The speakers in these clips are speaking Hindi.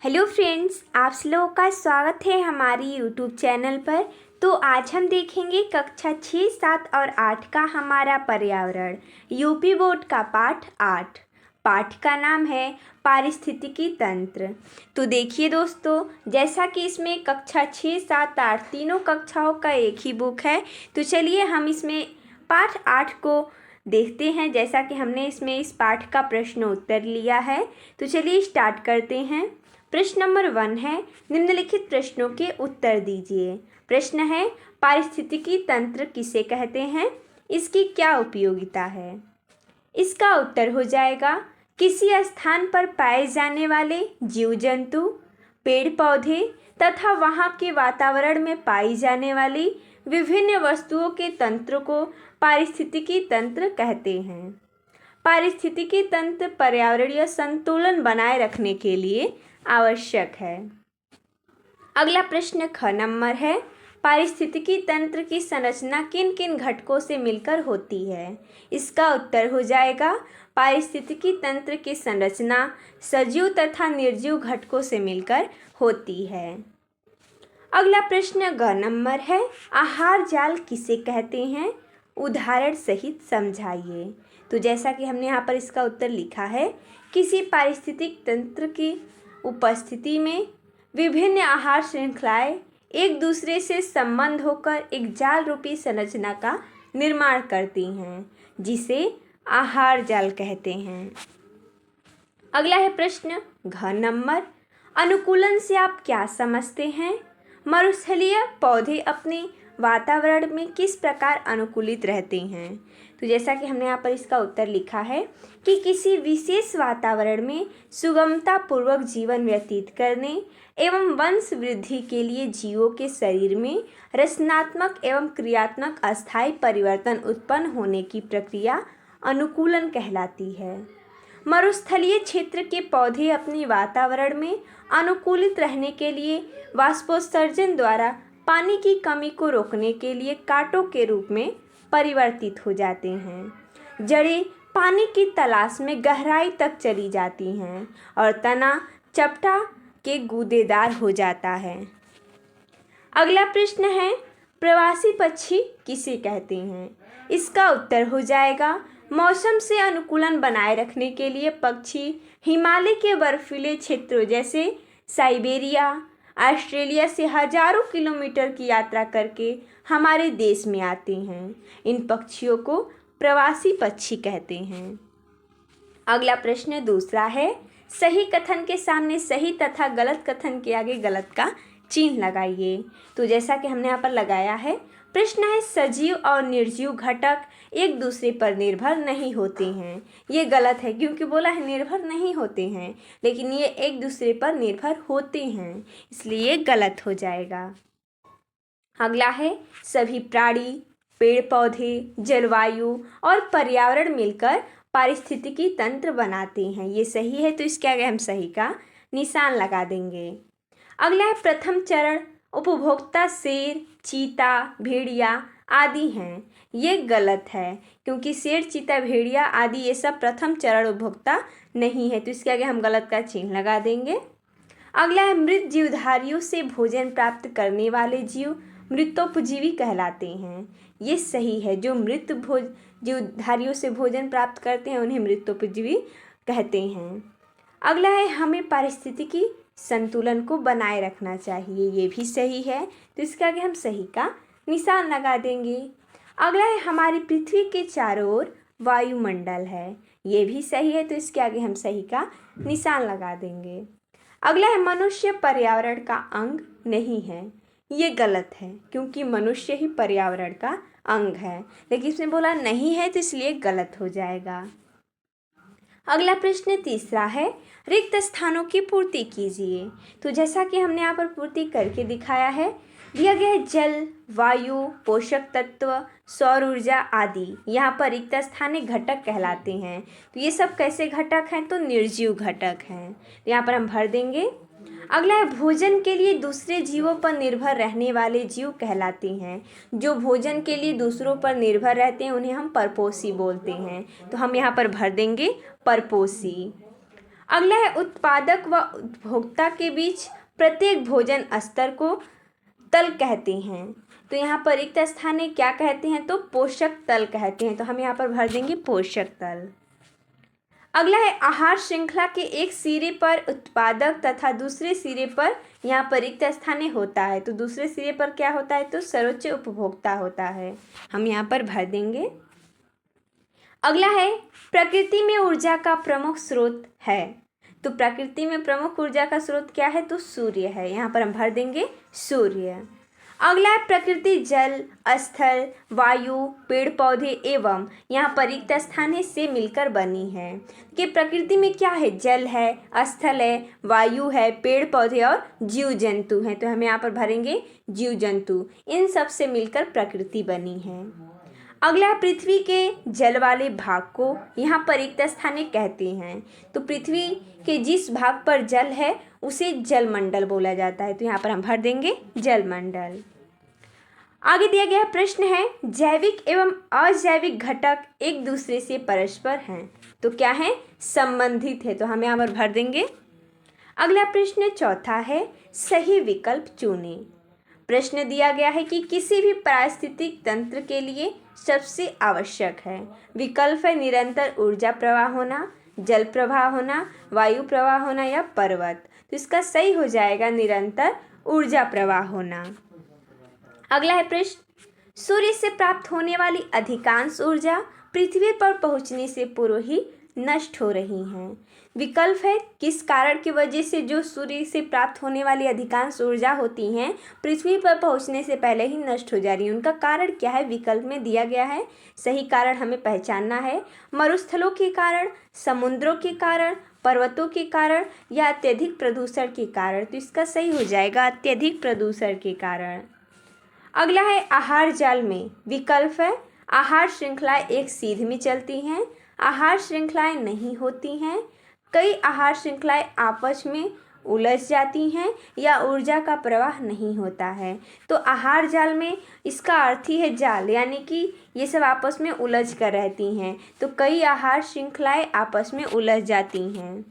हेलो फ्रेंड्स, आप लोगों का स्वागत है हमारी यूट्यूब चैनल पर। तो आज हम देखेंगे कक्षा 6, 7 और 8 का हमारा पर्यावरण यूपी बोर्ड का पाठ 8। पाठ का नाम है पारिस्थितिकी तंत्र। तो देखिए दोस्तों, जैसा कि इसमें कक्षा 6, 7, 8 तीनों कक्षाओं का एक ही बुक है, तो चलिए हम इसमें पाठ 8 को देखते हैं। जैसा कि हमने इसमें इस पाठ का प्रश्न उत्तर लिया है, तो चलिए स्टार्ट करते हैं। प्रश्न नंबर 1 है, निम्नलिखित प्रश्नों के उत्तर दीजिए। प्रश्न है, पारिस्थितिकी तंत्र किसे कहते हैं, इसकी क्या उपयोगिता है। इसका उत्तर हो जाएगा किसी स्थान पर पाए जाने वाले जीव जंतु, पेड़ पौधे तथा वहाँ के वातावरण में पाई जाने वाली विभिन्न वस्तुओं के तंत्र को पारिस्थितिकी तंत्र कहते हैं। पारिस्थितिकी तंत्र पर्यावरणीय संतुलन बनाए रखने के लिए आवश्यक है। अगला प्रश्न ख नंबर है, पारिस्थितिकी तंत्र की संरचना किन किन घटकों से मिलकर होती है। इसका उत्तर हो जाएगा पारिस्थितिकी तंत्र की संरचना सजीव तथा निर्जीव घटकों से मिलकर होती है। अगला प्रश्न ग नंबर है, आहार जाल किसे कहते हैं, उदाहरण सहित समझाइए। तो जैसा कि हमने यहाँ पर इसका उत्तर लिखा है, किसी पारिस्थितिक तंत्र की उपस्थिति में विभिन्न आहार श्रृंखलाएं एक दूसरे से संबंध होकर एक जाल रूपी संरचना का निर्माण करती हैं, जिसे आहार जाल कहते हैं। अगला है प्रश्न घ नंबर, अनुकूलन से आप क्या समझते हैं। मरुस्थलीय पौधे अपने वातावरण में किस प्रकार अनुकूलित रहते हैं। तो जैसा कि हमने यहाँ पर इसका उत्तर लिखा है कि किसी विशेष वातावरण में सुगमता पूर्वक जीवन व्यतीत करने एवं वंश वृद्धि के लिए जीवों के शरीर में रचनात्मक एवं क्रियात्मक अस्थायी परिवर्तन उत्पन्न होने की प्रक्रिया अनुकूलन कहलाती है। मरुस्थलीय क्षेत्र के पौधे अपने वातावरण में अनुकूलित रहने के लिए वाष्पोत्सर्जन द्वारा पानी की कमी को रोकने के लिए कांटों के रूप में परिवर्तित हो जाते हैं। जड़ें पानी की तलाश में गहराई तक चली जाती हैं और तना चपटा के गूदेदार हो जाता है। अगला प्रश्न है, प्रवासी पक्षी किसे कहते हैं। इसका उत्तर हो जाएगा मौसम से अनुकूलन बनाए रखने के लिए पक्षी हिमालय के बर्फीले क्षेत्रों जैसे साइबेरिया, ऑस्ट्रेलिया से हजारों किलोमीटर की यात्रा करके हमारे देश में आते हैं। इन पक्षियों को प्रवासी पक्षी कहते हैं। अगला प्रश्न दूसरा है, सही कथन के सामने सही तथा गलत कथन के आगे गलत का चिन्ह लगाइए। तो जैसा कि हमने यहाँ पर लगाया है, प्रश्न है, सजीव और निर्जीव घटक एक दूसरे पर निर्भर नहीं होते हैं। ये गलत है, क्योंकि बोला है निर्भर नहीं होते हैं, लेकिन ये एक दूसरे पर निर्भर होते हैं, इसलिए गलत हो जाएगा। अगला है, सभी प्राणी, पेड़ पौधे, जलवायु और पर्यावरण मिलकर पारिस्थितिकी तंत्र बनाते हैं। ये सही है, तो इसके आगे हम सही का निशान लगा देंगे। अगला है, प्रथम चरण उपभोक्ता शेर, चीता, भेड़िया आदि हैं। ये गलत है, क्योंकि शेर, चीता, भेड़िया आदि ये सब प्रथम चरण उपभोक्ता नहीं है, तो इसके आगे हम गलत का चिन्ह लगा देंगे। अगला है, मृत जीवधारियों से भोजन प्राप्त करने वाले जीव मृतोपजीवी कहलाते हैं। ये सही है, जो मृत जीवधारियों से भोजन प्राप्त करते हैं उन्हें मृतोपजीवी कहते हैं। अगला है, हमें पारिस्थितिकी संतुलन को बनाए रखना चाहिए। ये भी सही है, तो इसके आगे हम सही का निशान लगा देंगे। अगला है, हमारी पृथ्वी के चारों ओर वायुमंडल है। ये भी सही है, तो इसके आगे हम सही का निशान लगा देंगे। अगला है, मनुष्य पर्यावरण का अंग नहीं है। ये गलत है, क्योंकि मनुष्य ही पर्यावरण का अंग है, लेकिन इसमें बोला नहीं है, तो इसलिए गलत हो जाएगा। अगला प्रश्न तीसरा है, रिक्त स्थानों की पूर्ति कीजिए। तो जैसा कि हमने यहाँ पर पूर्ति करके दिखाया है, दिया गया है जल, वायु, पोषक तत्व, सौर ऊर्जा आदि यहाँ पर रिक्त स्थान घटक कहलाते हैं। तो ये सब कैसे घटक हैं, तो निर्जीव घटक हैं, तो यहाँ पर हम भर देंगे। अगला है, भोजन के लिए दूसरे जीवों पर निर्भर रहने वाले जीव कहलाते हैं। जो भोजन के लिए दूसरों पर निर्भर रहते हैं उन्हें हम परपोषी बोलते हैं, तो हम यहाँ पर भर देंगे परपोषी। अगला है उत्पादक व उपभोक्ता के बीच प्रत्येक भोजन स्तर को तल कहते हैं। तो यहाँ पर रिक्त स्थान है, क्या कहते हैं? तो पोषक तल कहते हैं। तो हम यहाँ पर भर देंगे पोषक तल। अगला है आहार श्रृंखला के एक सिरे पर उत्पादक तथा दूसरे सिरे पर यहाँ पर रिक्त स्थान होता है। तो दूसरे सिरे पर क्या होता है? तो सर्वोच्च उपभोक्ता होता है। हम यहाँ पर भर देंगे। अगला है प्रकृति में ऊर्जा का प्रमुख स्रोत है। तो प्रकृति में प्रमुख ऊर्जा का स्रोत क्या है? तो सूर्य है। यहाँ पर हम भर देंगे सूर्य। अगला है प्रकृति जल, स्थल, वायु, पेड़ पौधे एवं यहाँ पर रिक्त स्थान से मिलकर बनी है। कि प्रकृति में क्या है? जल है, स्थल है, वायु है, पेड़ पौधे और जीव जंतु हैं। तो हम यहाँ पर भरेंगे जीव जंतु। इन सब से मिलकर प्रकृति बनी है। अगला है पृथ्वी के जल वाले भाग को यहाँ पर रिक्त स्थान कहते हैं। तो पृथ्वी के जिस भाग पर जल है उसे जलमंडल बोला जाता है। तो यहाँ पर हम भर देंगे जलमंडल। आगे दिया गया प्रश्न है जैविक एवं अजैविक घटक एक दूसरे से परस्पर हैं। तो क्या है? संबंधित है। तो हम यहाँ पर भर देंगे। अगला प्रश्न चौथा है सही विकल्प चुनें। प्रश्न दिया गया है कि किसी भी पारिस्थितिक तंत्र के लिए सबसे आवश्यक है। विकल्प है निरंतर ऊर्जा प्रवाह होना, जल प्रवाह होना, वायु प्रवाह होना या पर्वत। तो इसका सही हो जाएगा निरंतर ऊर्जा प्रवाह होना। अगला है प्रश्न सूर्य से प्राप्त होने वाली अधिकांश ऊर्जा पृथ्वी पर पहुंचने से पूर्व ही नष्ट हो रही हैं। विकल्प है किस कारण की वजह से जो सूर्य से प्राप्त होने वाली अधिकांश ऊर्जा होती हैं पृथ्वी पर पहुंचने से पहले ही नष्ट हो जा रही है। उनका कारण क्या है? विकल्प में दिया गया है। सही कारण हमें पहचानना है। मरुस्थलों के कारण, समुद्रों के कारण, पर्वतों के कारण या अत्यधिक प्रदूषण के कारण। तो इसका सही हो जाएगा अत्यधिक प्रदूषण के कारण। अगला है आहार जाल में। विकल्प है आहार श्रृंखलाएं एक सीध में चलती हैं, आहार श्रृंखलाएं नहीं होती हैं, कई आहार श्रृंखलाएं आपस में उलझ जाती हैं या ऊर्जा का प्रवाह नहीं होता है। तो आहार जाल में इसका अर्थ ही है जाल, यानी कि ये सब आपस में उलझ कर रहती हैं। तो कई आहार श्रृंखलाएं आपस में उलझ जाती हैं।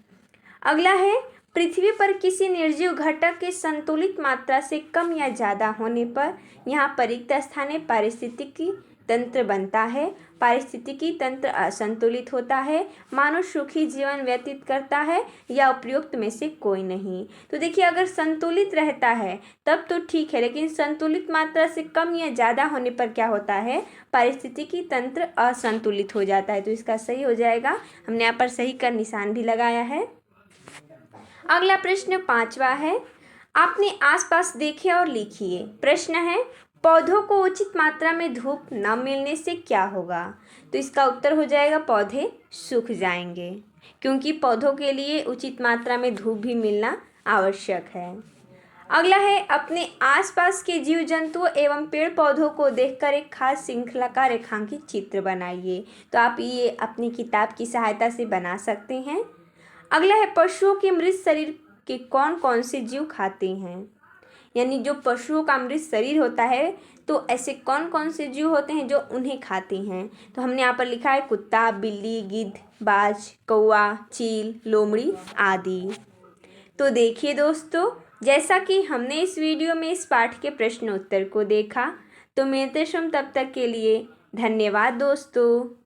अगला है पृथ्वी पर किसी निर्जीव घटक के संतुलित मात्रा से कम या ज़्यादा होने पर यहाँ पर रिक्त स्थान पारिस्थितिकी तंत्र बनता है, पारिस्थितिकी तंत्र असंतुलित होता है, मानव सुखी जीवन व्यतीत करता है या उपयुक्त में से कोई नहीं। तो देखिए अगर संतुलित रहता है तब तो ठीक है, लेकिन संतुलित मात्रा से कम या ज़्यादा होने पर क्या होता है? पारिस्थितिकी तंत्र असंतुलित हो जाता है। तो इसका सही हो जाएगा। हमने यहाँ पर सही का निशान भी लगाया है। अगला प्रश्न पांचवा है आपने आसपास देखे और लिखिए। प्रश्न है पौधों को उचित मात्रा में धूप न मिलने से क्या होगा? तो इसका उत्तर हो जाएगा पौधे सूख जाएंगे, क्योंकि पौधों के लिए उचित मात्रा में धूप भी मिलना आवश्यक है। अगला है अपने आसपास के जीव जंतुओं एवं पेड़ पौधों को देखकर एक खास श्रृंखला का रेखांकित चित्र बनाइए। तो आप ये अपनी किताब की सहायता से बना सकते हैं। अगला है पशुओं के मृत शरीर के कौन कौन से जीव खाते हैं? यानी जो पशुओं का मृत शरीर होता है तो ऐसे कौन कौन से जीव होते हैं जो उन्हें खाते हैं? तो हमने यहाँ पर लिखा है कुत्ता, बिल्ली, गिद्ध, बाज, कौवा, चील, लोमड़ी आदि। तो देखिए दोस्तों, जैसा कि हमने इस वीडियो में इस पाठ के प्रश्न उत्तर को देखा, तो मिलते हैं तब तक के लिए धन्यवाद दोस्तों।